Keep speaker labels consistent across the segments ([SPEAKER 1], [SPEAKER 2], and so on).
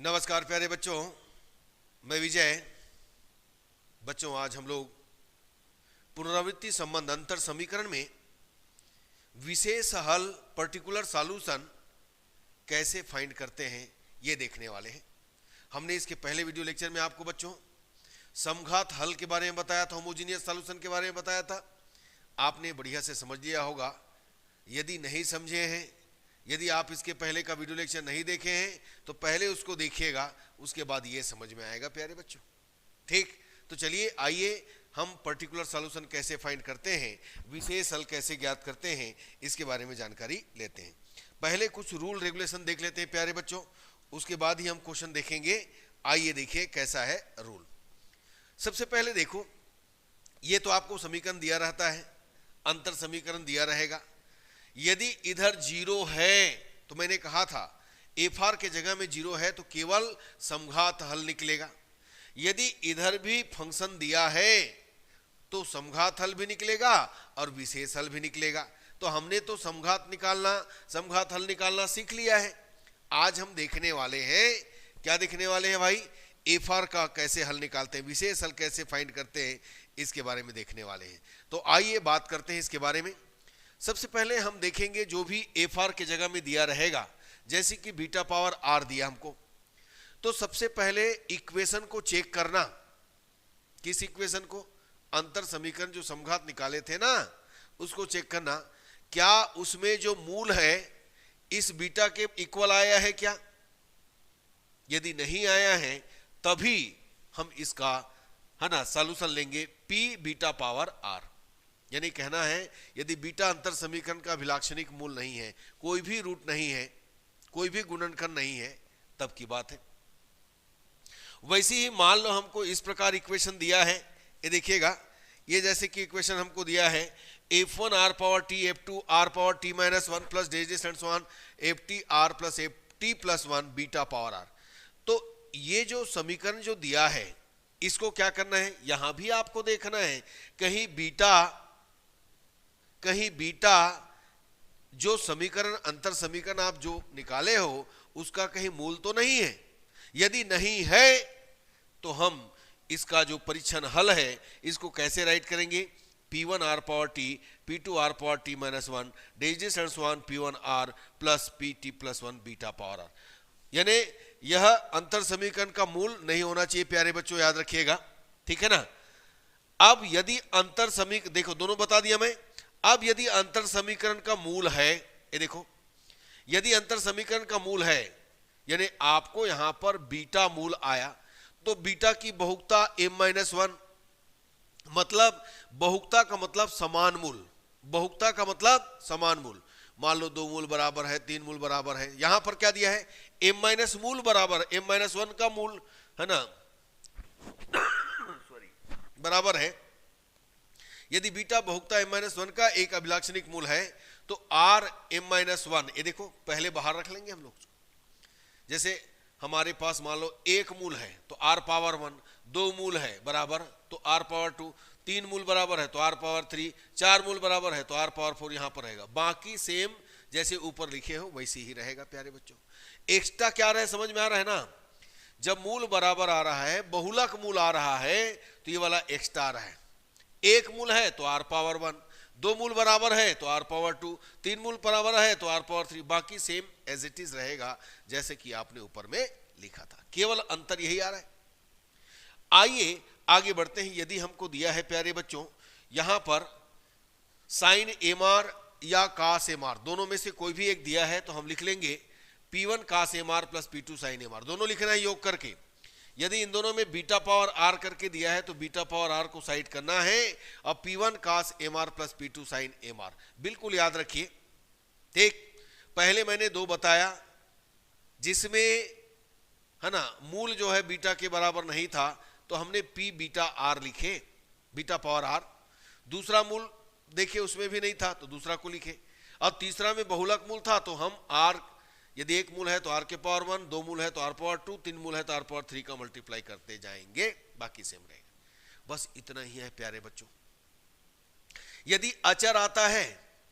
[SPEAKER 1] नमस्कार प्यारे बच्चों, मैं विजय। बच्चों, आज हम लोग पुनरावृत्ति संबंध अंतर समीकरण में विशेष हल पर्टिकुलर सॉल्यूशन कैसे फाइंड करते हैं ये देखने वाले हैं। हमने इसके पहले वीडियो लेक्चर में आपको बच्चों समघात हल के बारे में बताया था, होमोजीनियस सॉल्यूशन के बारे में बताया था। आपने बढ़िया से समझ लिया होगा। यदि नहीं समझे हैं, यदि आप इसके पहले का वीडियो लेक्चर नहीं देखे हैं तो पहले उसको देखिएगा, उसके बाद ये समझ में आएगा प्यारे बच्चों। ठीक, तो चलिए आइए हम पर्टिकुलर सॉल्यूशन कैसे फाइंड करते हैं, विशेष हल कैसे ज्ञात करते हैं, इसके बारे में जानकारी लेते हैं। पहले कुछ रूल रेगुलेशन देख लेते हैं प्यारे बच्चों, उसके बाद ही हम क्वेश्चन देखेंगे। आइए देखिए कैसा है रूल। सबसे पहले देखो, ये तो आपको समीकरण दिया रहता है, अंतर समीकरण दिया रहेगा। यदि इधर जीरो है तो मैंने कहा था एफ आर के जगह में जीरो है तो केवल समघात हल निकलेगा। यदि इधर भी फंक्शन दिया है तो समघात हल भी निकलेगा और विशेष हल भी निकलेगा। तो हमने तो समघात हल निकालना सीख लिया है। आज हम देखने वाले हैं, क्या देखने वाले हैं भाई? एफ आर का कैसे हल निकालते हैं, विशेष हल कैसे फाइंड करते हैं, इसके बारे में देखने वाले हैं। तो आइए बात करते हैं इसके बारे में। सबसे पहले हम देखेंगे जो भी एफ आर के जगह में दिया रहेगा, जैसे कि बीटा पावर आर दिया हमको, तो सबसे पहले इक्वेशन को चेक करना। किस इक्वेशन को? अंतर समीकरण जो समघात निकाले थे ना, उसको चेक करना क्या उसमें जो मूल है इस बीटा के इक्वल आया है क्या। यदि नहीं आया है तभी हम इसका है ना सॉल्यूशन लेंगे पी बीटा पावर आर। यानी कहना है यदि बीटा अंतर समीकरण का अभिलाक्षणिक मूल नहीं है, कोई भी रूट नहीं है, कोई भी गुणनखंड नहीं है, तब की बात है। वैसे ही मान लो हमको इस प्रकार इक्वेशन दिया है, ये देखिएगा, ये जैसे कि इक्वेशन हमको दिया है f1 r power t f2 r power t minus 1 plus डेजिस and so on ft r plus ft plus 1 beta power r। तो ये जो समीकरण जो दिया है इसको क्या करना है, यहां भी आपको देखना है कहीं बीटा जो समीकरण अंतर समीकरण आप जो निकाले हो उसका कहीं मूल तो नहीं है। यदि नहीं है तो हम इसका जो परीक्षण हल है इसको कैसे राइट करेंगे? p1 r power t p2 r power t minus 1 डेजिस and so on p1 r plus pt plus 1 beta power r। यानी यह अंतर समीकरण का मूल नहीं होना चाहिए प्यारे बच्चों, याद रखिएगा, ठीक है ना। अब यदि अंतर समीकरण देखो, दोनों बता दिया मैं। अब यदि अंतर समीकरण का मूल है, ये देखो, यदि अंतर समीकरण का मूल है यानी आपको यहां पर बीटा मूल आया तो बीटा की बहुकता m-1, मतलब बहुकता का मतलब समान मूल, बहुकता का मतलब समान मूल। मान लो दो मूल बराबर है, तीन मूल बराबर है, यहां पर क्या दिया है m- मूल बराबर m-1 का मूल है ना सॉरी बराबर है। यदि बीटा बहुकता m-1 का एक अभिलाक्षणिक मूल है तो r m-1, ये देखो पहले बाहर रख लेंगे हम लोग। जैसे हमारे पास मान लो एक मूल है तो r पावर 1, दो मूल है बराबर तो r पावर 2, तीन मूल बराबर है तो r पावर 3, चार मूल बराबर है तो r पावर 4 यहां पर रहेगा। बाकी सेम जैसे ऊपर लिखे हो वैसे ही रहेगा प्यारे बच्चों। एक्स्ट्रा क्या रहे, समझ में आ रहा है ना? जब मूल बराबर आ रहा है, बहुलक मूल आ रहा है तो ये वाला एक्स्ट्रा आ रहा है। एक मूल है तो r पावर 1, दो मूल बराबर है तो r पावर 2, तीन मूल बराबर है तो r पावर 3, बाकी सेम एज इट इज रहेगा जैसे कि आपने ऊपर में लिखा था, केवल अंतर यही आ रहा है। आइए आगे बढ़ते हैं। यदि हमको दिया है प्यारे बच्चों यहां पर साइन एम आर या कास एम आर, दोनों में से कोई भी एक दिया है तो हम लिख लेंगे P1 cos M R plus P2 sine M R, दोनों लिखना है योग करके। यदि इन दोनों में बीटा पावर आर करके दिया है तो बीटा पावर आर को साइड करना है और P1 cos M R plus P2 sine M R, बिल्कुल याद रखिए। ठीक, पहले मैंने दो बताया जिसमें है ना मूल जो है बीटा के बराबर नहीं था तो हमने P बीटा आर लिखे, बीटा पावर आर। दूसरा मूल देखिए उसमें भी नहीं था तो दूसरा को लिखे, और तीसरा में बहुलक मूल था तो हम आर, यदि एक मूल है तो r के पावर 1, दो मूल है तो r पावर 2, तीन मूल है तो r पावर 3 का मल्टीप्लाई करते जाएंगे, बाकी सेम रहेगा। बस इतना ही है प्यारे बच्चों। यदि अचर आता है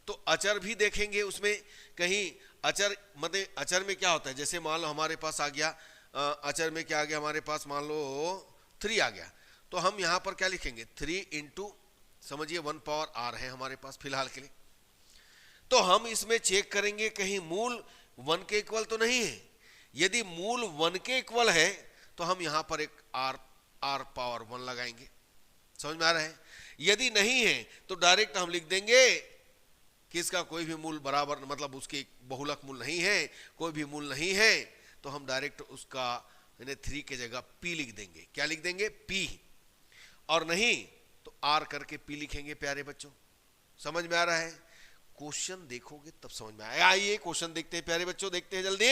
[SPEAKER 1] तो अचर भी देखेंगे, उसमें कहीं अचर मतलब अचर में क्या होता है, जैसे मान लो हमारे पास आ गया अचर में क्या आ गया हमारे पास, मान लो 3 आ गया, तो हम यहाँ पर क्या लिखेंगे 3 इंटू, समझिए 1 पावर r है हमारे पास फिलहाल के लिए। तो हम इसमें चेक करेंगे कहीं मूल 1 के इक्वल तो नहीं है। यदि मूल 1 के इक्वल है तो हम यहाँ पर एक r पावर 1 लगाएंगे, समझ में आ रहा है। यदि नहीं है तो डायरेक्ट हम लिख देंगे कि इसका कोई भी मूल बराबर, मतलब उसके बहुलक मूल नहीं है, कोई भी मूल नहीं है, तो हम डायरेक्ट उसका 3 के जगह p लिख देंगे। क्या लिख देंगे, p, और नहीं तो r करके p लिखेंगे। प्यारे बच्चों समझ में आ रहा है। क्वेश्चन देखोगे तब समझ में आएगा। आइए क्वेश्चन देखते हैं प्यारे बच्चों, देखते हैं जल्दी।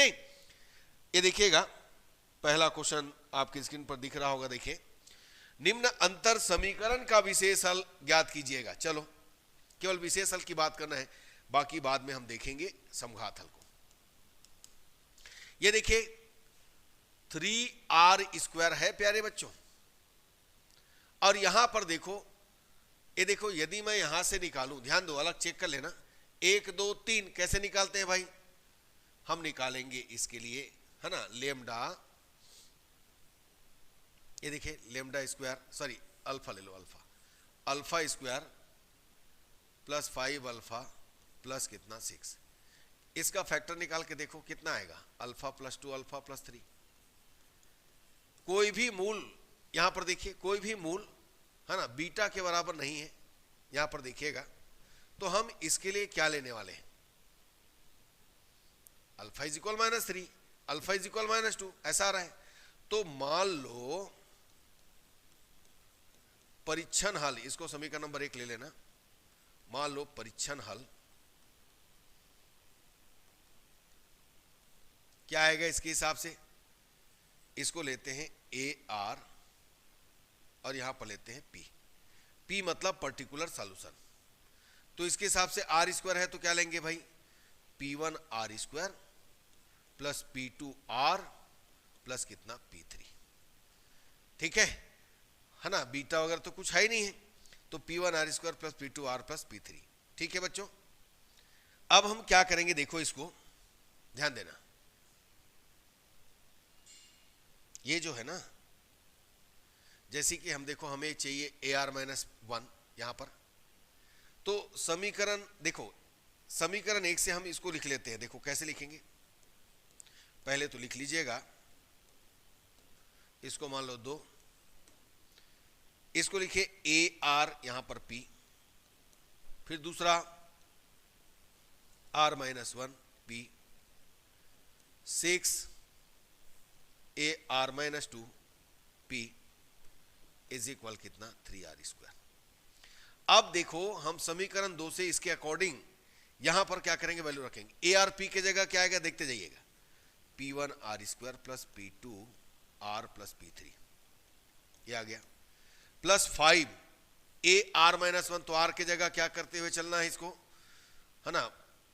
[SPEAKER 1] ये देखिएगा पहला क्वेश्चन आपकी स्क्रीन पर दिख रहा होगा। देखिए, निम्न अंतर समीकरण का विशेष हल ज्ञात कीजिएगा। चलो केवल विशेष हल की बात करना है, बाकी बाद में हम देखेंगे समघात हल को। ये देखिए 3r² है प्यारे बच्चों, और यहां पर देखो, ये देखो यदि मैं यहां से निकालूं, ध्यान दो, अलग चेक कर लेना, 1 2 3 कैसे निकालते हैं भाई, हम निकालेंगे इसके लिए, है ना, लेमडा, ये देखिए लेमडा स्क्वायर, सॉरी अल्फा ले लो, alpha square plus 5 alpha plus कितना 6, इसका फैक्टर निकाल के देखो कितना आएगा, अल्फा प्लस 2 अल्फा प्लस 3। कोई भी मूल यहां पर देखिए, कोई भी मूल, है ना, बीटा के बराबर नहीं है यहां पर देखिएगा। तो हम इसके लिए क्या लेने वाले हैं, alpha is equal -3, alpha is equal -2, ऐसा आ रहा है। तो मान लो परीक्षण हल, इसको समीकरण नंबर 1 ले लेना, मान लो परीक्षण हल क्या आएगा इसके हिसाब से, इसको लेते हैं AR और यहां पर लेते हैं P मतलब पर्टिकुलर सॉल्यूशन। तो इसके हिसाब से r² है तो क्या लेंगे भाई, P1r² प्लस P2r प्लस कितना P3, ठीक है ना, बीटा वगैरह तो कुछ है ही नहीं है, तो P1r² plus P2r plus P3, ठीक है बच्चों। अब हम क्या करेंगे, देखो इसको ध्यान देना, ये जो है ना, जैसे कि हम देखो हमें चाहिए AR-1 यहां पर, तो समीकरण देखो, समीकरण 1 से हम इसको लिख लेते हैं। देखो कैसे लिखेंगे, पहले तो लिख लीजिएगा इसको, मान लो 2, इसको लिखे AR यहां पर P, फिर दूसरा R-1 P, 6 AR-2 P is equal कितना 3r²। अब देखो हम समीकरण 2 से इसके अकॉर्डिंग यहां पर क्या करेंगे, वैल्यू रखेंगे। AR-P के जगह क्या आएगा देखते जाइएगा, P1r² plus P2r plus P3, ये आ गया, प्लस 5 AR-1, तो r के जगह क्या करते हुए चलना है इसको, है ना,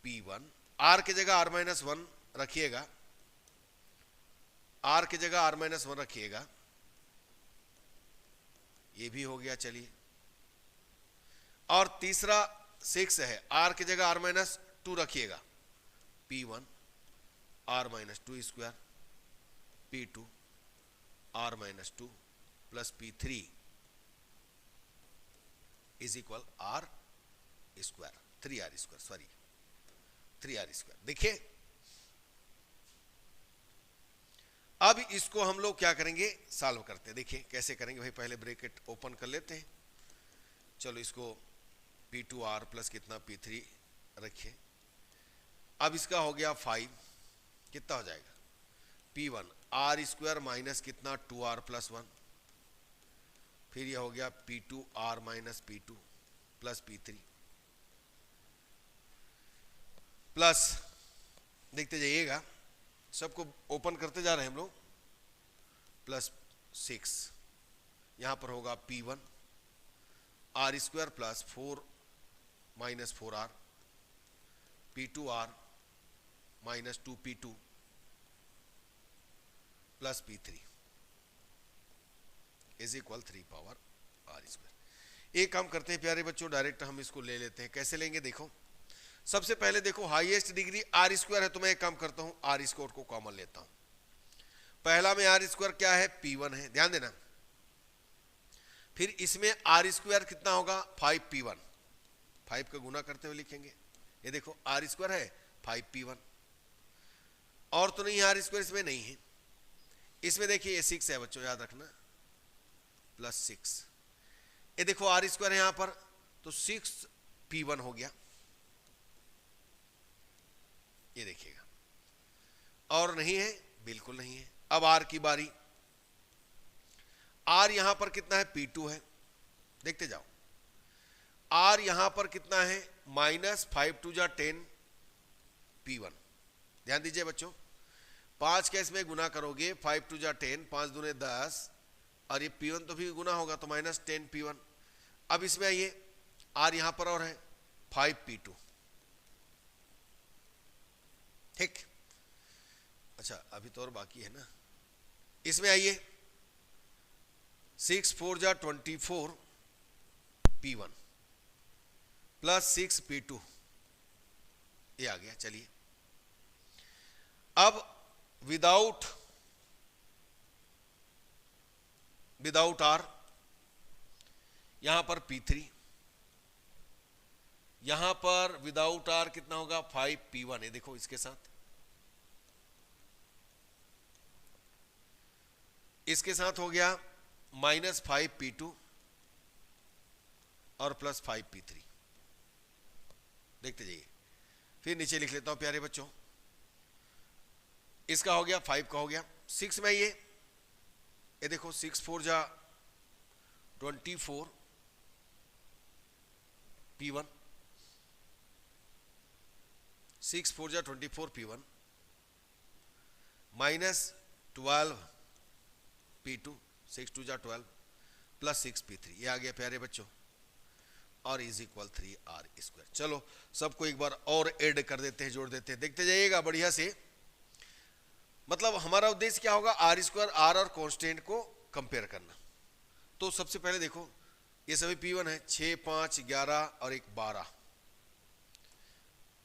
[SPEAKER 1] P1, r के जगह r-1 रखिएगा, r के जगह r-1 रखिएगा, ये भी हो गया। चलिए, और तीसरा 6 है, r के जगह r-2 रखिएगा, P1 r-2² P2 r-2 plus P3 is equal r², 3r², sorry 3r²। देखिए अब इसको हम लोग क्या करेंगे, सॉल्व करते हैं। देखिए कैसे करेंगे भाई, पहले ब्रैकेट ओपन कर लेते हैं। चलो इसको P2r प्लस कितना P3 रखिए, अब इसका हो गया 5, कितना हो जाएगा, P1 r² माइनस कितना 2r प्लस 1, फिर यह हो गया P2r minus P2 plus P3 plus, देखते जाइएगा सबको ओपन करते जा रहे हैं हम लोग, प्लस 6, यहां पर होगा P1 r² plus 4 minus 4r, P2r minus 2P2 plus P3 is equal 3 power r²। एक काम करते हैं प्यारे बच्चों, डायरेक्ट हम इसको ले लेते हैं। कैसे लेंगे, देखो सबसे पहले देखो हाईएस्ट डिग्री r² है, तो मैं एक काम करता हूं r² को कॉमन लेता हूं, पहला में आर स्क्वायर क्या है, P1 है, ध्यान देना। फिर इसमें आर स्क्वायर कितना होगा, 5P1, 5 का गुना करते हुए लिखेंगे। ये देखो आर स्क्वायर है 5P1, और तो नहीं आर स्क्वायर इसमें नहीं है। इसमें देखिए ये 6 है बच्चों, याद रखना, +6। ये देखो आर स्क्वायर है यहां पर, तो 6P1 हो गया, ये देखिएगा। और नहीं है, बिल्कुल नहीं है। अब आर की बारी। आर यहां पर कितना है, P2 है, देखते जाओ। आर यहां पर कितना है, -5 × 10 P1। ध्यान दीजिए बच्चों, 5 का इसमें गुना करोगे, 5 × 10, 5 दूने 10, और ये P1 तो भी गुना होगा, तो -10 P1। अब इसमें आइए, आर यहां पर और है 5P2, ठीक। अच्छा अभी तो और बाकी है ना। इसमें आइए, 6 × 4 = 24 P1 + 6P2, ये आ गया। चलिए अब विदाउट आर, यहां पर P3, यहां पर विदाउट आर कितना होगा, 5P1। ये देखो इसके साथ, इसके साथ हो गया -5P2 और +5P3, देखते जाइए। फिर नीचे लिख लेता हूं प्यारे बच्चों, इसका हो गया, 5 का हो गया। 6 में ये देखो, 6 × 4 = 24 P1, 6 × 4 = 24 P1 -12 P2, 6 × 2 = 12 +6P3, ये आ गया प्यारे बच्चों, और = 3R²। चलो सबको एक बार और ऐड कर देते हैं, जोड़ देते हैं, देखते जाइएगा बढ़िया से। मतलब हमारा उद्देश्य क्या होगा, R², आर और कांस्टेंट को कंपेयर करना। तो सबसे पहले देखो, ये सभी P1 है, 6, 5, 11 और एक 12,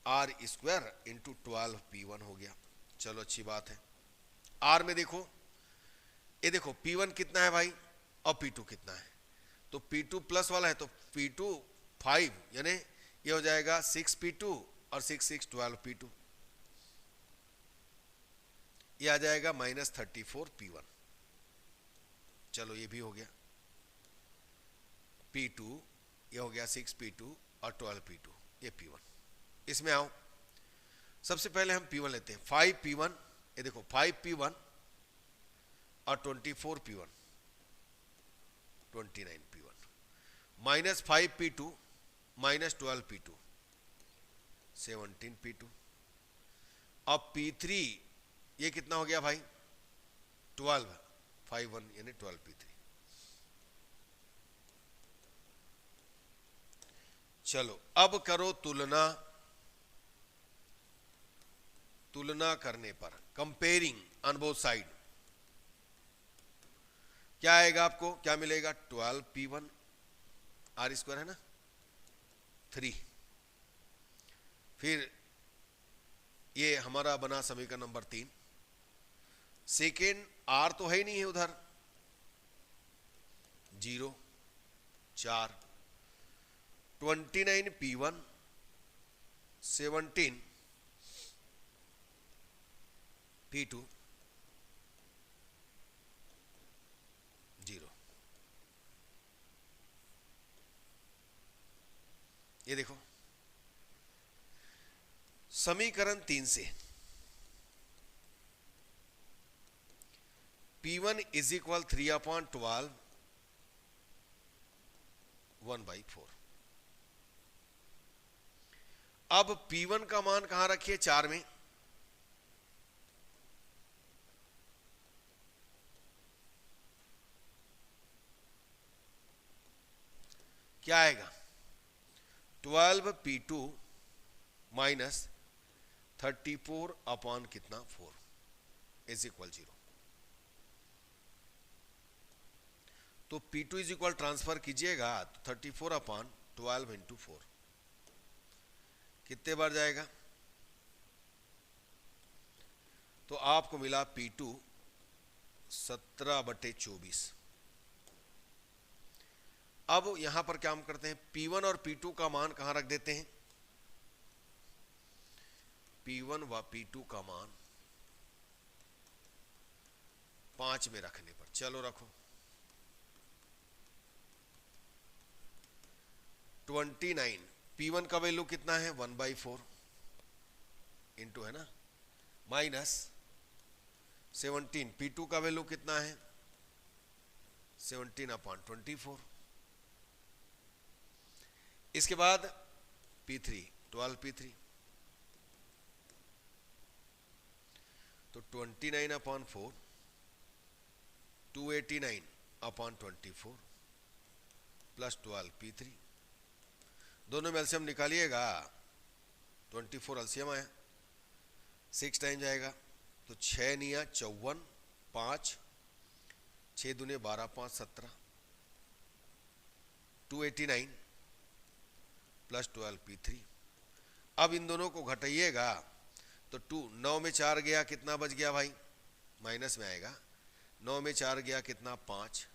[SPEAKER 1] R² × 12 P1 हो गया। चलो अच्छी बात है। R में देखो, ये देखो P1 कितना है भाई, और P2 कितना है, तो P2 प्लस वाला है, तो P2 5, यानी ये हो जाएगा 6P2 और 6, 6, 12 P2, ये आ जाएगा -34 P1। चलो ये भी हो गया। P2 ये हो गया 6P2 और 12 P2, ये P1। इसमें आओ, सबसे पहले हम P1 लेते हैं, 5P1, ये देखो 5P1 और 24 P1, 29 P1, -5P2 -12 P2, 17 P2। अब P3 ये कितना हो गया भाई, 12, 5 1 यानी 12 P3। चलो अब करो तुलना। तुलना करने पर, कंपेयरिंग ऑन बोथ साइड, क्या आएगा आपको, क्या मिलेगा, 12 P1, R² है ना, 3। फिर ये हमारा बना समीकरण नंबर 3। सेकेंड R तो है ही नहीं है उधर, 0, 4, 29 P1, 17 P2, 0। ये देखो समीकरण 3 से P1 = 3/12 1/4। अब P1 का मान कहां रखिए, 4 में, क्या आएगा, 12 P2 माइनस 34 अपॉन कितना 4 इज इक्वल 0। तो P2 इज इक्वल ट्रांसफर कीजिएगा तो 34 अपॉन 12 इंटू 4 कितने बार जाएगा, तो आपको मिला P2 17/24। अब यहां पर क्या हम करते हैं, P1 और P2 का मान कहां रख देते हैं, P1 व P2 का मान 5 में रखने पर, चलो रखो, 29, P1 का वैल्यू कितना है 1/4 इंटू है ना, माइनस 17, P2 का वैल्यू कितना है 17/24। इसके बाद P3 12P3, तो 29/4 289/24 प्लस 12P3, दोनों में एलसीएम निकालिएगा, 24 एलसीएम आया, 6 टाइम जाएगा, तो 6 निया 54, 5 6 दूने 12, 5 17, 289 प्लस 12P3। अब इन दोनों को घटाइएगा तो 9 में 4 गया, कितना बच गया भाई, माइनस में आएगा, 9 में 4 गया कितना 5,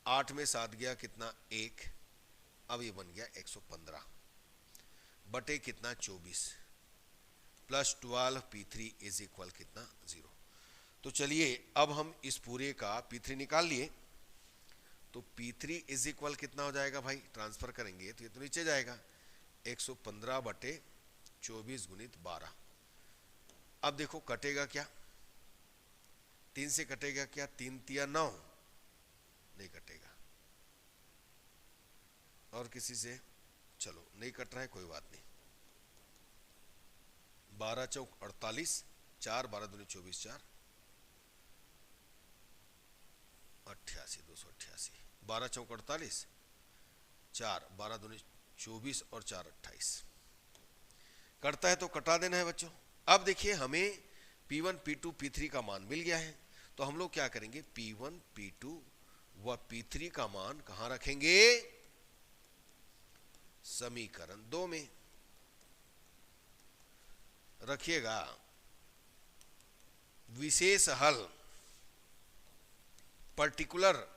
[SPEAKER 1] 8 में 7 गया कितना 1, अब ये बन गया 115 बटे कितना 24 प्लस 12P3 इज इक्वल कितना 0। तो चलिए अब हम इस पूरे का P3 निकाल लिए, तो P3 इज इक्वल कितना हो जाएगा भाई, ट्रांसफर करेंगे तो ये तो नीचे जाएगा 115/24 गुणित 12। अब देखो कटेगा क्या, 3 से कटेगा क्या, 3 तिया 9, नहीं कटेगा, और किसी से, चलो नहीं कट रहा है कोई बात नहीं, 12 चौक 48, 4 12 दूनी 24, 4 88 288, 12 चौक 48, 4 12 दूनी 24 और 4 28, कटता है तो कटा देना है बच्चों। अब देखिए हमें P1 P2 P3 का मान मिल गया है, तो हम लोग क्या करेंगे, P1 P2 व P3 का मान कहां रखेंगे, समीकरण 2 में रखिएगा। विशेष हल पर्टिकुलर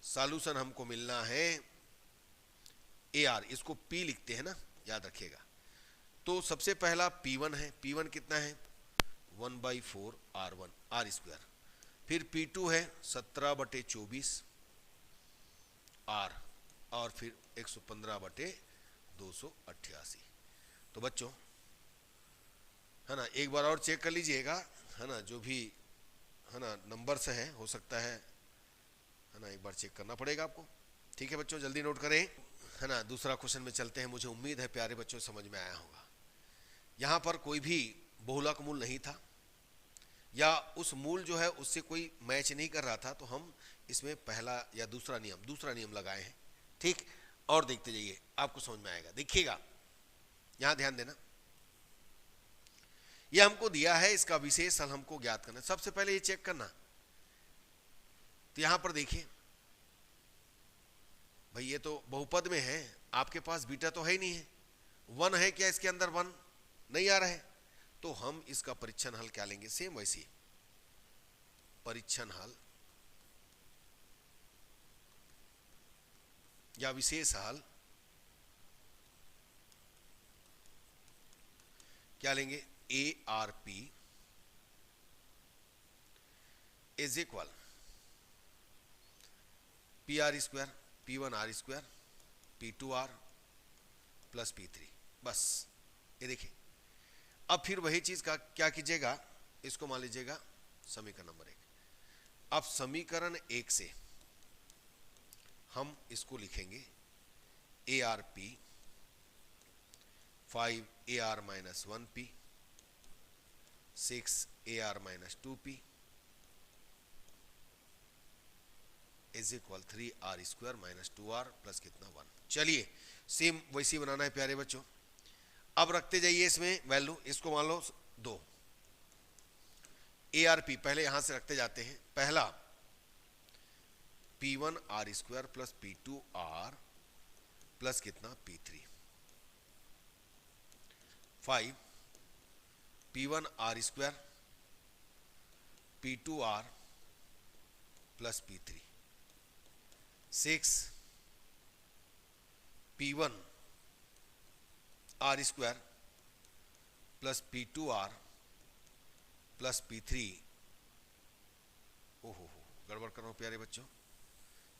[SPEAKER 1] सॉल्यूशन हमको मिलना है AR, इसको P लिखते हैं ना, याद रखिएगा। तो सबसे पहला P1 है, P1 कितना है 1/4 R1 R स्क्वायर, फिर P2 है 17/24 R, और फिर 115/288। तो बच्चों है ना, एक बार और चेक कर लीजिएगा, है ना, जो भी है ना नंबर से है, हो सकता है ना, एक बार चेक करना पड़ेगा आपको। ठीक है बच्चों, जल्दी नोट करें, है ना। दूसरा क्वेश्चन में चलते हैं, मुझे उम्मीद है प्यारे बच्चों समझ में आया होगा। यहाँ पर कोई भी बहुलक मूल नहीं था, या उस मूल जो है उससे कोई मैच नहीं कर रहा था, तो हम इसमें पहला या दूसरा नियम लगाए हैं। ठीक, और देखते जाइए आपको समझ में आएगा। देखिएगा यहाँ ध्यान देना, यह हमको दिया है, इसका विशेष हल हमको ज्ञात करना। सबसे पहले ये चेक करना, तो यहां पर देखिए भाई ये तो बहुपद में है, आपके पास बीटा तो है ही नहीं है, 1 है क्या इसके अंदर, 1 नहीं आ रहा है, तो हम इसका परीक्षण हल क्या लेंगे, सेम वैसे परीक्षण हल या विशेष हल क्या लेंगे, ARP is equal PR square P1 R square P2 R plus P3, बस ये देखिए। अब फिर वही चीज का क्या कीजिएगा, इसको मान लीजिएगा समीकरण नंबर 1। अब समीकरण 1 से हम इसको लिखेंगे ARP 5AR minus 1P 6AR minus 2P is equal 3R square minus 2R plus कितना 1। चलिए सेम वैसी बनाना है प्यारे बच्चों। अब रखते जाइए इसमें वैल्यू, इसको मान लो 2, ARP पहले यहां से रखते जाते हैं। पहला P1 R square plus P2 R plus कितना P3, 5 P1 R square P2 R plus P3, 6 P1 R square plus P2 R plus P3। ओहो गड़बड़ कर रहा हूँ प्यारे बच्चों,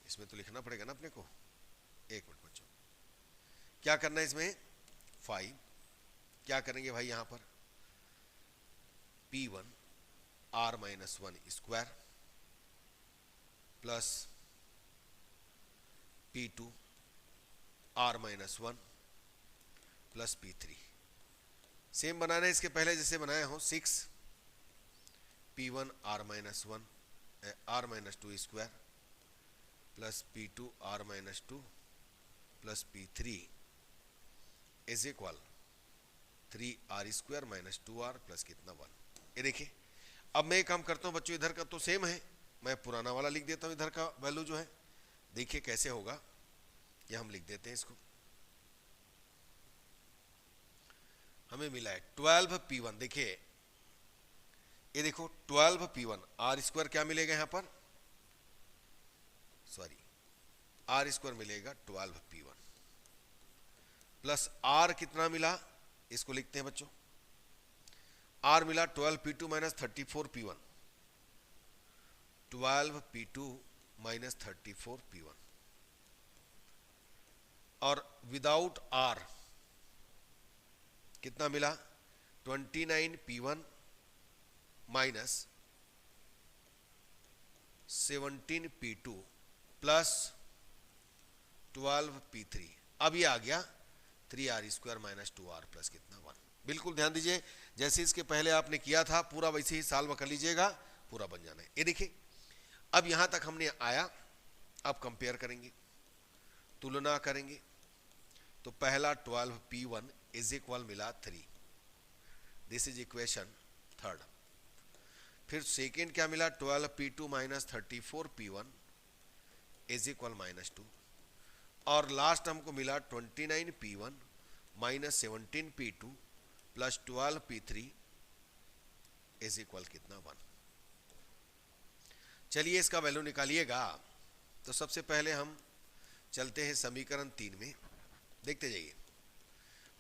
[SPEAKER 1] इसमें तो लिखना पड़ेगा ना अपने को। एक मिनट बच्चों, क्या करना है इसमें, 5 क्या करेंगे भाई यहाँ पर, P1 R minus 1 square plus P2 R minus 1 plus P3। Same बनाना है इसके पहले जैसे बनाया हो, 6 P1 R minus 1 R minus 2 square plus P2 R minus 2 plus P3 is equal 3R square minus 2R plus कितना 1। ये देखिए, अब मैं एक काम करता हूँ बच्चों, इधर का तो सेम है, मैं पुराना वाला लिख देता हूँ, इधर का वैल्यू जो है देखिए कैसे होगा, ये हम लिख देते हैं इसको। हमें मिला है 12 P1, देखिए ये देखो 12 P1 R स्क्वायर क्या मिलेगा यहाँ पर, सॉरी R स्क्वायर मिलेगा 12 P1 प्लस R कितना मिला, इसको लिखते हैं बच्चों, R मिला 12 P2 minus 34 P1, 12 P2 minus 34 P1 और विदाउट R कितना मिला, 29 P1 minus 17 P2 plus 12 P3। अब ये आ गया 3R square minus 2R plus कितना 1। बिल्कुल ध्यान दीजिए, जैसे इसके पहले आपने किया था पूरा वैसे ही सॉल्व कर लीजिएगा, पूरा बन जाना है। ये देखिए अब यहां तक हमने आया, अब कंपेयर करेंगे, तुलना करेंगे, तो पहला 12 P1 इज इक्वल मिला 3, दिस इज इक्वेशन थर्ड। फिर सेकेंड क्या मिला, 12 P2 minus 34 P1 is equal minus 2, और लास्ट हमको मिला 29 P1 minus 17 P2 plus 12 P3 is equal कितना 1। चलिए इसका वैल्यू निकालिएगा। तो सबसे पहले हम चलते हैं समीकरण 3 में, देखते जाइए।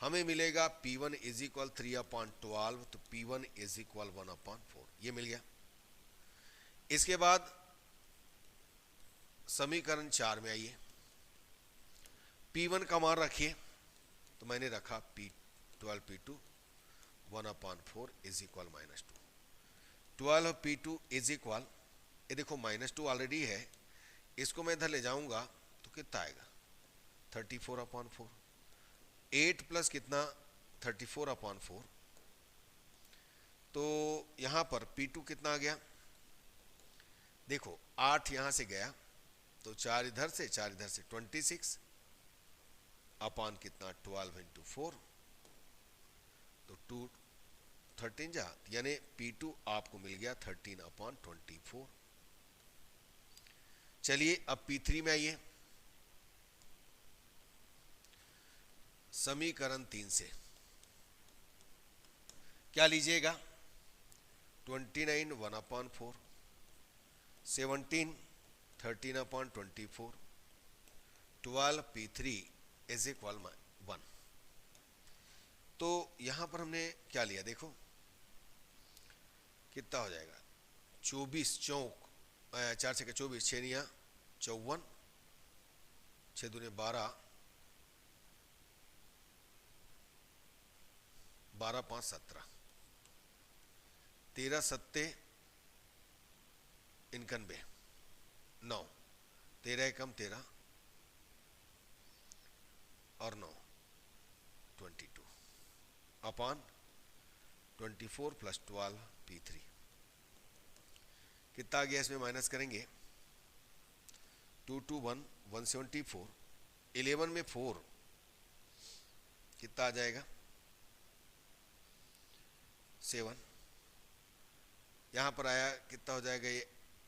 [SPEAKER 1] हमें मिलेगा P1 इज इक्वल 3/12, तो P1 इज इक्वल 1/4, ये मिल गया। इसके बाद समीकरण 4 में आइए, P1 का मान रखिए, तो मैंने रखा 12 P2 1/4 is equal minus 2, 12 P2 is equal, ये देखो माइनस 2 ऑलरेडी है, इसको मैं इधर ले जाऊंगा तो कितना आएगा 34/4, 8 प्लस कितना 34/4, तो यहां पर P2 कितना आ गया, देखो 8 यहां से गया तो 4 इधर से 4 इधर से, 26 अपान कितना 12 इंटू 4, तो 2 13 जा, यानी P2 आपको मिल गया 13/24। चलिए अब P3 में आइए, समीकरण 3 से क्या लीजिएगा, 29 1/4, 17 13/24, 12 P3 इज इक्वल 1। तो यहां पर हमने क्या लिया, देखो कितना हो जाएगा, 24 चौक 4 से 24, 6 54, 6 दूने 12, 12 5 17, 13 सत्ते 91, 9, 13 एकम 13 और 9 22 अपान 24 प्लस 12 P3 कितना आ गया, इसमें माइनस करेंगे 2 2 1 174, 11 में 4 कितना आ जाएगा 7, यहां पर आया कितना हो जाएगा ये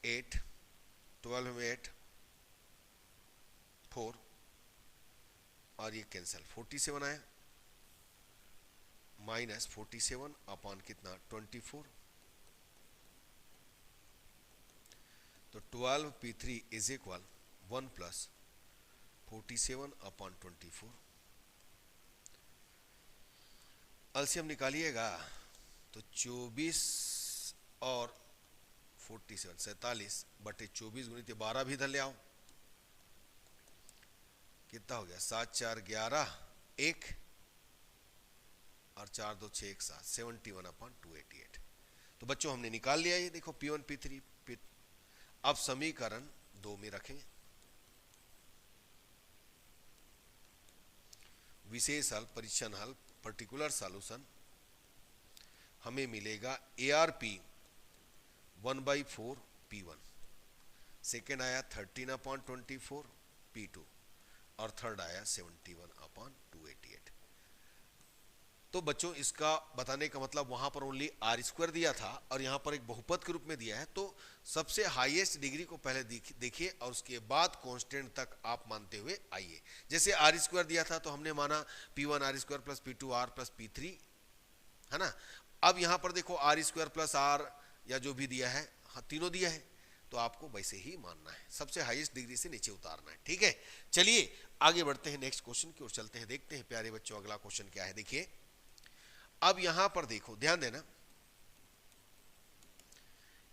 [SPEAKER 1] 8, 12 में 8 4 और ये कैंसिल, 47 आया माइनस 47 अपॉन कितना 24, तो 12p3 is equal 1 plus 47/24। LCM निकालिएगा तो 24 और 47 47/24 गुणित 12 भी इधर ले आओ, कितना हो गया 7 4 11 1 और 4 2 6 1 7 71/288। तो बच्चों हमने निकाल लिया ये, देखो P1 P3 P। अब समीकरण 2 में रखेंगे विशेष हल, परीक्षण हल, पर्टिकुलर सॉल्यूशन। हमें मिलेगा ARP 1/4 P1, सेकेंड आया 13/24 P2 और थर्ड आया 71/288। तो बच्चों इसका बताने का मतलब वहां पर ओनली r² दिया था और यहां पर एक बहुपद के रूप में दिया है, तो सबसे हाईएस्ट डिग्री को पहले देखिए और उसके बाद कांस्टेंट तक आप मानते हुए आइए। जैसे r² दिया था तो हमने माना P1 r² plus P2 r plus P3, है ना। अब यहां पर देखो r² प्लस r या जो भी दिया है, हाँ तीनों दिया है, तो आपको वैसे ही मानना है, सबसे हाईएस्ट डिग्री से नीचे उतारना है, ठीक है। चलिए आगे बढ़ते हैं, नेक्स्ट क्वेश्चन की ओर चलते हैं, देखते हैं प्यारे बच्चों अगला क्वेश्चन क्या है। देखिए अब यहां पर देखो, ध्यान देना,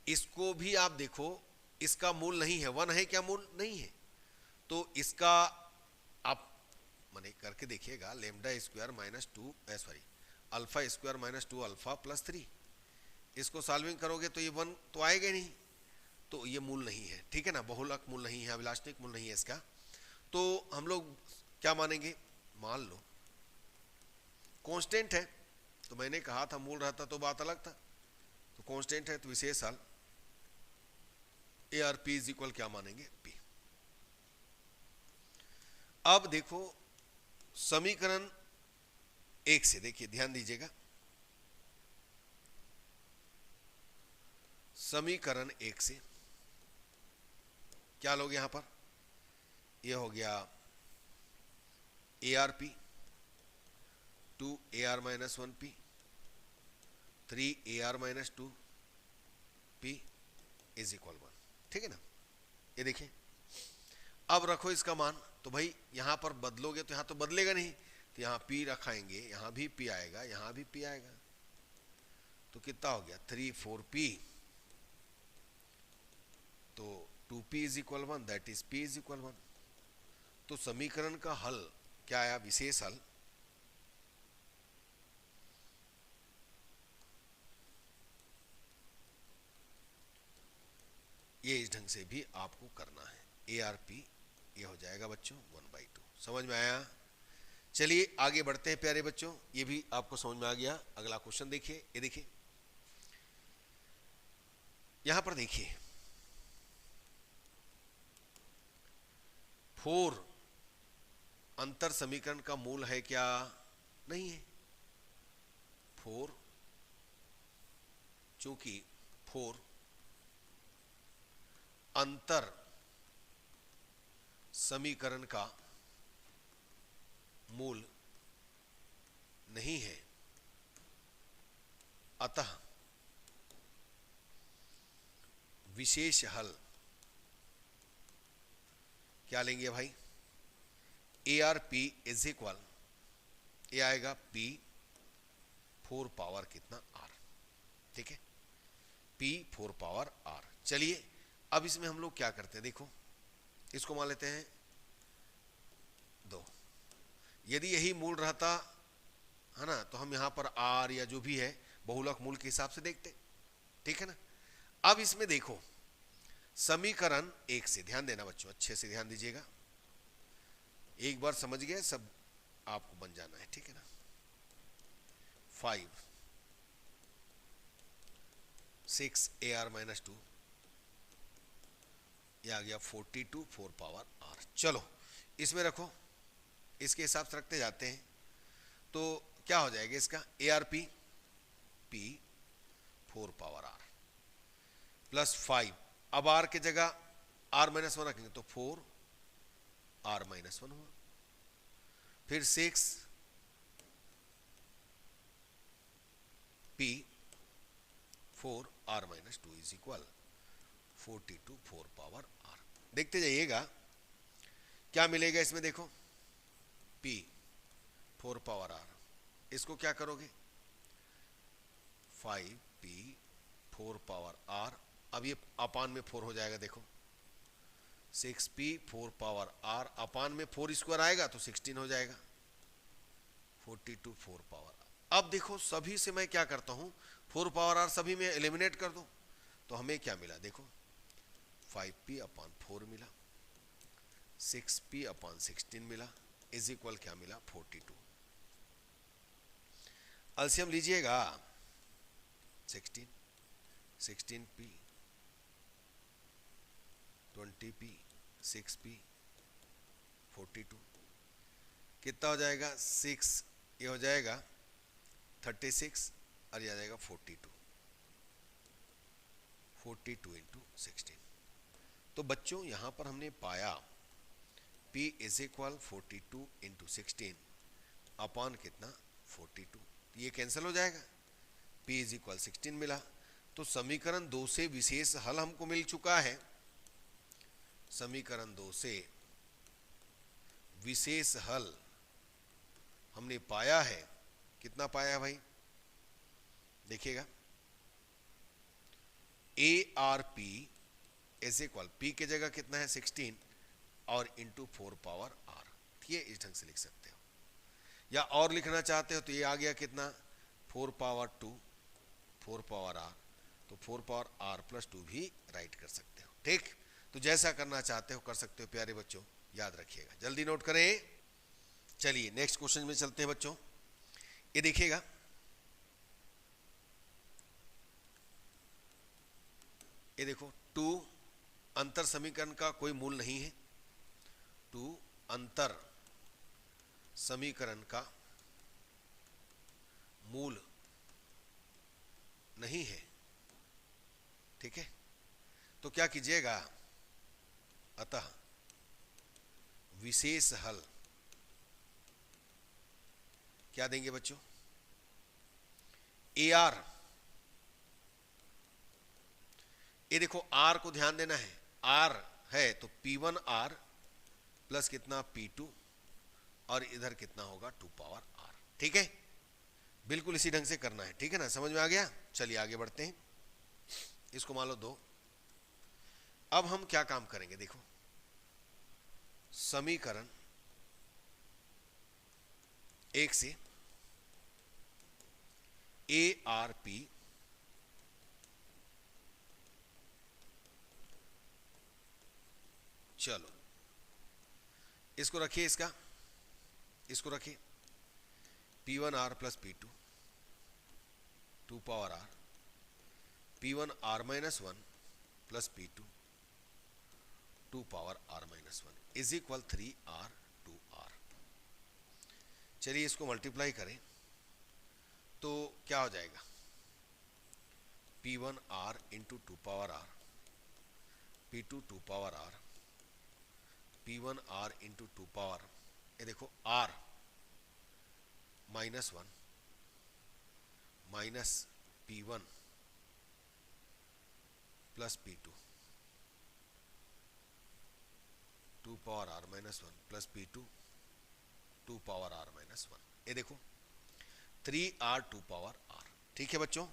[SPEAKER 1] इसको भी आप देखो, इसका मूल नहीं है, 1 है क्या, मूल नहीं है, तो इसका आप माने करके देखिएगा, lambda square minus 2 alpha square minus 2 alpha plus 3, इसको सॉल्विंग करोगे तो ये 1 तो आएगा नहीं, तो ये मूल नहीं है, ठीक है ना, बहुलक मूल नहीं है, अभिलाषणिक मूल नहीं है इसका। तो हम लोग क्या मानेंगे, मान लो कांस्टेंट है, तो मैंने कहा था मूल रहता तो बात अलग था, तो कांस्टेंट है तो विशेष हल ARP इज इक्वल क्या मानेंगे, P। अब देखो समीकरण 1 से, देखिए ध्यान दीजिएगा, समीकरण 1 से क्या लोग यहां पर, ये हो गया ARP 2AR minus 1P 3AR minus 2P is equal 1, ठीक है ना। ये देखिए अब रखो इसका मान, तो भाई यहां पर बदलोगे तो यहां तो बदलेगा नहीं, तो यहां P रखाएंगे, यहां भी P आएगा, यहां भी P आएगा, तो कितना हो गया 3 4P, तो 2P is equal 1, that is P is equal 1। तो समीकरण का हल क्या आया, विशेष हल ये इस ढंग से भी आपको करना है, ARP ये हो जाएगा बच्चों 1/2। समझ में आया। चलिए आगे बढ़ते हैं प्यारे बच्चों, ये भी आपको समझ में आ गया। अगला क्वेश्चन देखिए, ये देखिए यहां पर देखिए 4 अंतर समीकरण का मूल है क्या, नहीं है। 4 चूंकि 4 अंतर समीकरण का मूल नहीं है, अतः विशेष हल क्या लेंगे भाई, ARP इज इक्वल, ये आएगा P 4 पावर कितना R, ठीक है, P 4 पावर R। चलिए अब इसमें हम लोग क्या करते हैं, देखो इसको मान लेते हैं 2, यदि यही मूल रहता है ना, तो हम यहां पर R या जो भी है बहुलक मूल के हिसाब से देखते, ठीक है ना। अब इसमें देखो समीकरण 1 से, ध्यान देना बच्चों, अच्छे से ध्यान दीजिएगा, एक बार समझ गए सब आपको बन जाना है, ठीक है ना। 5 6 AR माइनस 2, ये आ गया 42 4 पावर R। चलो इसमें रखो, इसके हिसाब से रखते जाते हैं, तो क्या हो जाएगा इसका, ARP P 4 power R plus 5, अब R की जगह R माइनस 1 रखेंगे तो 4 R माइनस 1 हुआ, फिर 6 P 4 R minus 2 is equal 42 4 power R. देखते जाइएगा क्या मिलेगा इसमें, देखो P 4 पावर आर, इसको क्या करोगे 5P 4 पावर आर, अब ये अपान में 4 हो जाएगा, देखो 6P 4 पावर आर अपान में 4 स्क्वायर आएगा तो 16 हो जाएगा, 42 4 पावर आर। अब देखो सभी से मैं क्या करता हूं 4 पावर आर सभी में एलिमिनेट कर दो, तो हमें क्या मिला, देखो 5P अपान 4 मिला, 6P अपान 16 मिला, इज इक्वल क्या मिला 42। एलसीएम लीजिएगा 16, 16P 20P 6P 42 कितना हो जाएगा 6, ये हो जाएगा 36 और ये आ जाएगा 42, 42 इंटू 16। तो बच्चों यहां पर हमने पाया P is equal 42 into 16 upon कितना 42, ये कैंसिल हो जाएगा, P इज इक्वल 16 मिला। तो समीकरण 2 से विशेष हल हमको मिल चुका है, समीकरण 2 से विशेष हल हमने पाया है। कितना पाया भाई, देखिएगा ARP इज इक्वल P के जगह कितना है 16 और इंटू 4 पावर R, ये इस ढंग से लिख सकते हो, या और लिखना चाहते हो तो ये आ गया कितना 4 पावर 2 4 पावर R, तो 4 पावर R प्लस 2 भी राइट कर सकते हो। ठीक, तो जैसा करना चाहते हो कर सकते हो प्यारे बच्चों, याद रखिएगा, जल्दी नोट करें। चलिए नेक्स्ट क्वेश्चन में चलते हैं बच्चों। ये देखिएगा ये देखो 2 अंतर समीकरण का कोई मूल नहीं है, 2 अंतर समीकरण का मूल नहीं है, ठीक है। तो क्या कीजिएगा, अतः विशेष हल क्या देंगे बच्चों, AR, ये देखो R को ध्यान देना है, R है तो P1R प्लस कितना P2 और इधर कितना होगा 2 पावर R, ठीक है, बिल्कुल इसी ढंग से करना है, ठीक है ना, समझ में आ गया। चलिए आगे बढ़ते हैं, इसको मान लो 2। अब हम क्या काम करेंगे, देखो समीकरण 1 से ARP चलो इसको रखिए, इसको रखिए P1R plus P2 2 power R, P1R minus 1 plus P2 2 power R minus 1 is equal 3R 2R। चलिए इसको मल्टीप्लाई करें तो क्या हो जाएगा, P1R into 2 power R, P2 2 power R, P1R into 2 power, ये देखो R minus 1 minus P1 plus P2 2 power R minus 1 plus P2 2 power R minus 1, ये देखो 3R 2 पावर R, ठीक है बच्चों,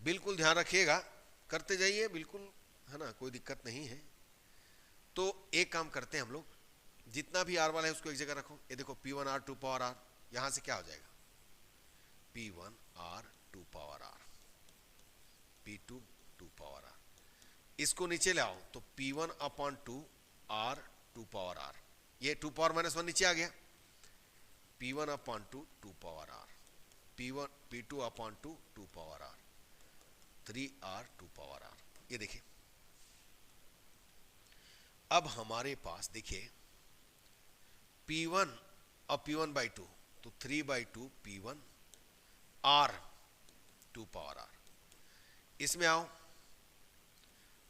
[SPEAKER 1] बिल्कुल ध्यान रखिएगा, करते जाइए बिल्कुल, है ना, कोई दिक्कत नहीं है। तो एक काम करते हैं हम लोग, जितना भी R वाला है उसको एक जगह रखो, ये देखो P1R 2 पावर R, यहां से क्या हो जाएगा P1R 2 power R, P2 2 power R, इसको नीचे ले आओ तो P1 upon 2 R 2 power R, ये 2 पावर माइनस 1 नीचे आ गया, P1 upon 2 2 power R, P2 upon 2 2 power R, 3R 2 power R, ये देखिए। अब हमारे पास देखिए P1 और P1 बाई 2 तो 3 by 2 P1 R 2 power R, इसमें आओ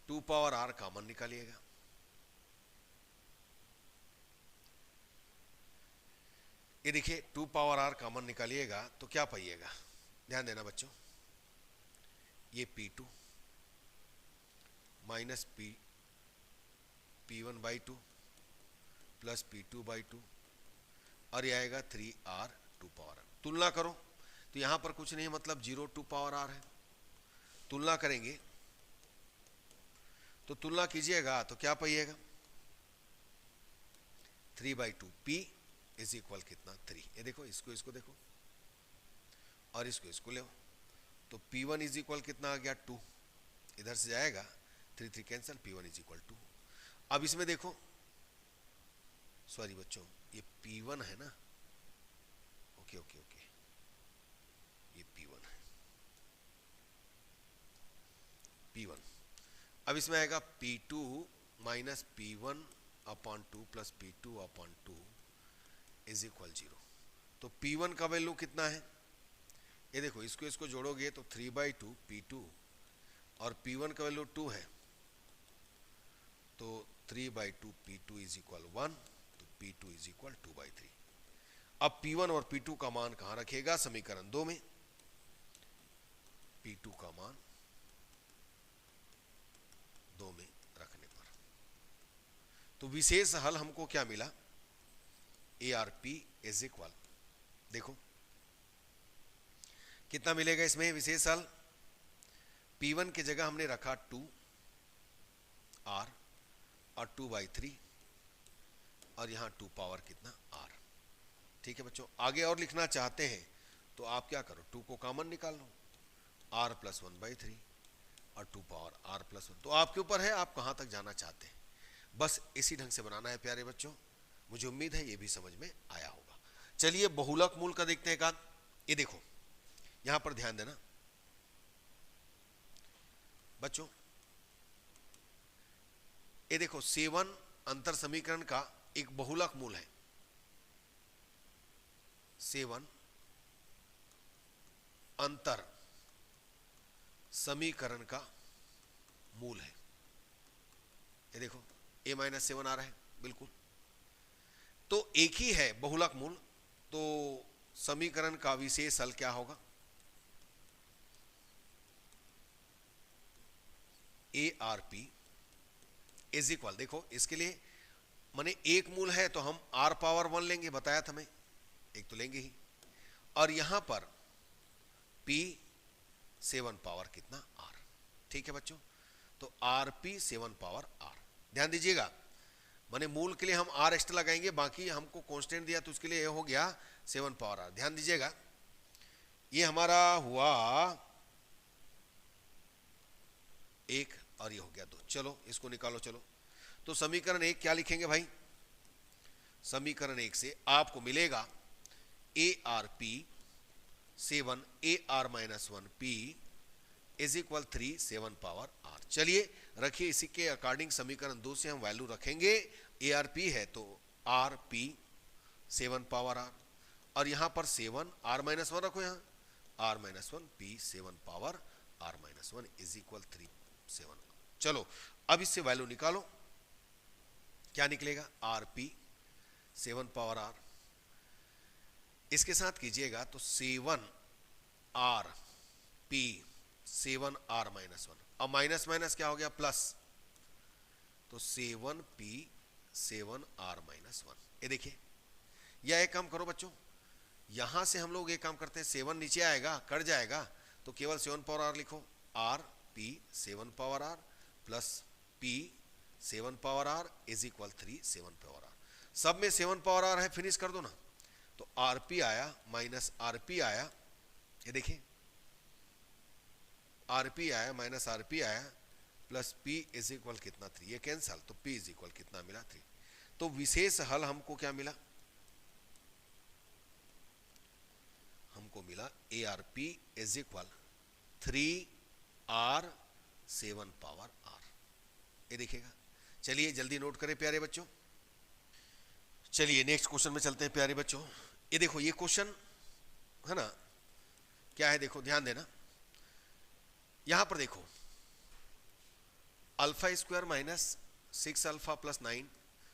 [SPEAKER 1] 2 पावर R कॉमन निकालिएगा, ये देखिए 2 पावर R कॉमन निकालिएगा तो क्या पाइएगा, ध्यान देना बच्चों, ये P2 minus P1/2 plus P2/2 और ये आएगा 3R2 तुलना करो तो यहां पर कुछ नहीं, मतलब 0 2 पावर R है। तुलना करेंगे तो तुलना कीजिएगा तो क्या पाइएगा, 3/2 P इज इक्वल कितना 3। ये देखो, इसको देखो और इसको ले, तो P1 इज इक्वल कितना आ गया 2, इधर से जाएगा 3 3 कैंसिल, P1 इज इक्वल 2। अब इसमें देखो, सॉरी बच्चों, ये P1 है ना, ओके ओके ओके, ये P1 है, P1। अब इसमें आएगा P2 minus P1/2 plus P2/2 is equal 0। तो P1 का वैल्यू कितना है, ये देखो, इसको जोड़ोगे तो 3/2 P2 और P1 का वैल्यू 2 है, तो 3/2 P2 इज इक्वल 1, तो P2 इज इक्वल 2/3। अब P1 और P2 का मान कहां रखेगा, समीकरण 2 में। P2 का मान 2 में रखने पर तो विशेष हल हमको क्या मिला, ARP इज इक्वल, देखो कितना मिलेगा इसमें विशेष हल। P1 की जगह हमने रखा 2R और 2/3 और यहां 2 पावर कितना R। ठीक है बच्चों, आगे और लिखना चाहते हैं तो आप क्या करो, 2 को कॉमन निकाल लो, R प्लस 1/3 और 2 पावर R प्लस 1। तो आपके ऊपर है आप कहां तक जाना चाहते हैं, बस इसी ढंग से बनाना है प्यारे बच्चों। मुझे उम्मीद है ये भी समझ में आया होगा। चलिए बहुलक मूल का देखते हैं। ये देखो, यहां पर ध्यान देना बच्चों, ये देखो 7 अंतर समीकरण का एक बहुलक मूल है, 7 अंतर समीकरण का मूल है। ये देखो A-7 आ रहा है, बिल्कुल, तो एक ही है बहुलक मूल, तो समीकरण का विशेष हल क्या होगा, ARP इज इक्वल, देखो इसके लिए माने एक मूल है तो हम R पावर 1 लेंगे, बताया था मैं, एक तो लेंगे ही, और यहां पर P7 पावर कितना R। ठीक है बच्चों, तो RP7 पावर R। ध्यान दीजिएगा, माने मूल के लिए हम R एक्स्ट्रा लगाएंगे, बाकी हमको कांस्टेंट दिया तो उसके लिए ये हो गया 7 पावर R। ध्यान दीजिएगा, ये हमारा हुआ 1 और ये हो गया 2। चलो इसको निकालो, चलो तो समीकरण 1 क्या लिखेंगे भाई, समीकरण 1 से आपको मिलेगा ARP 7 AR-1 P is equal 3 7 power R। चलिए रखिए, इसी के अकॉर्डिंग समीकरण 2 से हम वैल्यू रखेंगे। ARP है तो RP 7 पावर R, और यहां पर 7 R-1 रखो, यहां R-1 P 7 power R-1 is equal 3 7। चलो अब इससे वैल्यू निकालो, क्या निकलेगा, RP 7 पावर R, इसके साथ कीजिएगा तो 7 RP 7 R-1, अब माइनस माइनस क्या हो गया प्लस, तो 7P 7 R-1। ये देखिए, या एक काम करो बच्चों, यहां से हम लोग एक काम करते हैं, 7 नीचे आएगा कट जाएगा तो केवल 7 पावर R लिखो, RP 7 power R plus P 7 power R is equal 3 7 power R। सब में 7 पावर R है, फिनिश कर दो ना, तो RP आया माइनस RP आया, ये देखिए RP आया माइनस RP आया प्लस P इज इक्वल कितना 3, ये कैंसल, तो P इज इक्वल कितना मिला 3। तो विशेष हल हमको क्या मिला, हमको मिला ARP is equal 3R 7 power R। ये देखिएगा, चलिए जल्दी नोट करें प्यारे बच्चों। चलिए नेक्स्ट क्वेश्चन में चलते हैं प्यारे बच्चों। ये देखो, ये क्वेश्चन है ना, क्या है देखो, ध्यान देना, यहां पर देखो alpha square minus 6 alpha plus 9,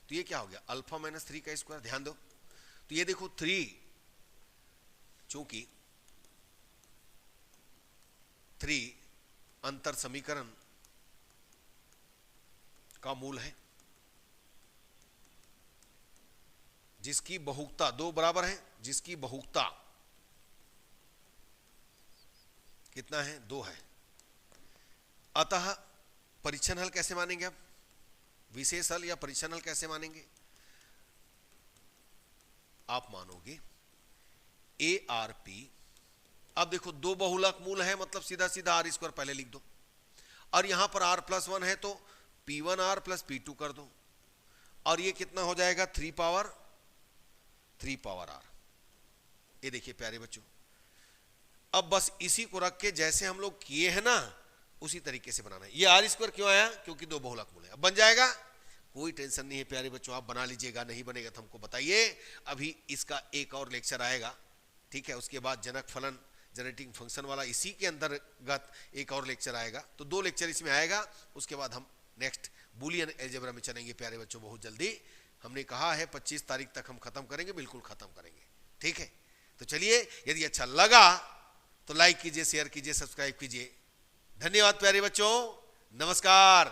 [SPEAKER 1] तो ये क्या हो गया, अल्फा माइनस 3 का स्क्वायर। ध्यान दो, तो ये देखो 3, चूंकि 3 अंतर समीकरण का मूल है, जिसकी बहुकता दो बराबर है, जिसकी बहुकता कितना है, दो है। अतः परीक्षण हल कैसे मानेंगे अब, विशेष हल या परीक्षण हल कैसे मानेंगे? आप मानोगे ए आर पी, अब देखो दो बहुलक मूल है मतलब सीधा सीधा आर स्क्वायर पहले लिख दो, और यहां पर r प्लस 1 है तो p1r प्लस p2 कर दो, और ये कितना हो जाएगा 3 पावर r। ये देखिए प्यारे बच्चों, अब बस इसी को रख के जैसे हम लोग किए हैं ना उसी तरीके से बनाना है। ये आर स्क्वायर क्यों आया, क्योंकि दो बहुलक मूल है। अब बन जाएगा, कोई टेंशन नहीं है प्यारे बच्चों, आप बना लीजिएगा, नहीं बनेगा तो हमको बताइए। अभी इसका एक और लेक्चर आएगा, ठीक है, उसके बाद जनक फलन जनरेटिंग फंक्शन वाला इसी के अंतर्गत एक और लेक्चर आएगा, तो दो लेक्चर इसमें आएगा। उसके बाद हम नेक्स्ट बूलियन अलजेब्रा में चलेंगे प्यारे बच्चों, बहुत जल्दी। हमने कहा है 25 तारीख तक हम खत्म करेंगे, बिल्कुल खत्म करेंगे, ठीक है। तो चलिए, यदि अच्छा लगा तो लाइक कीजिए, शेयर कीजिए, सब्सक्राइब कीजिए। धन्यवाद प्यारे बच्चों, नमस्कार।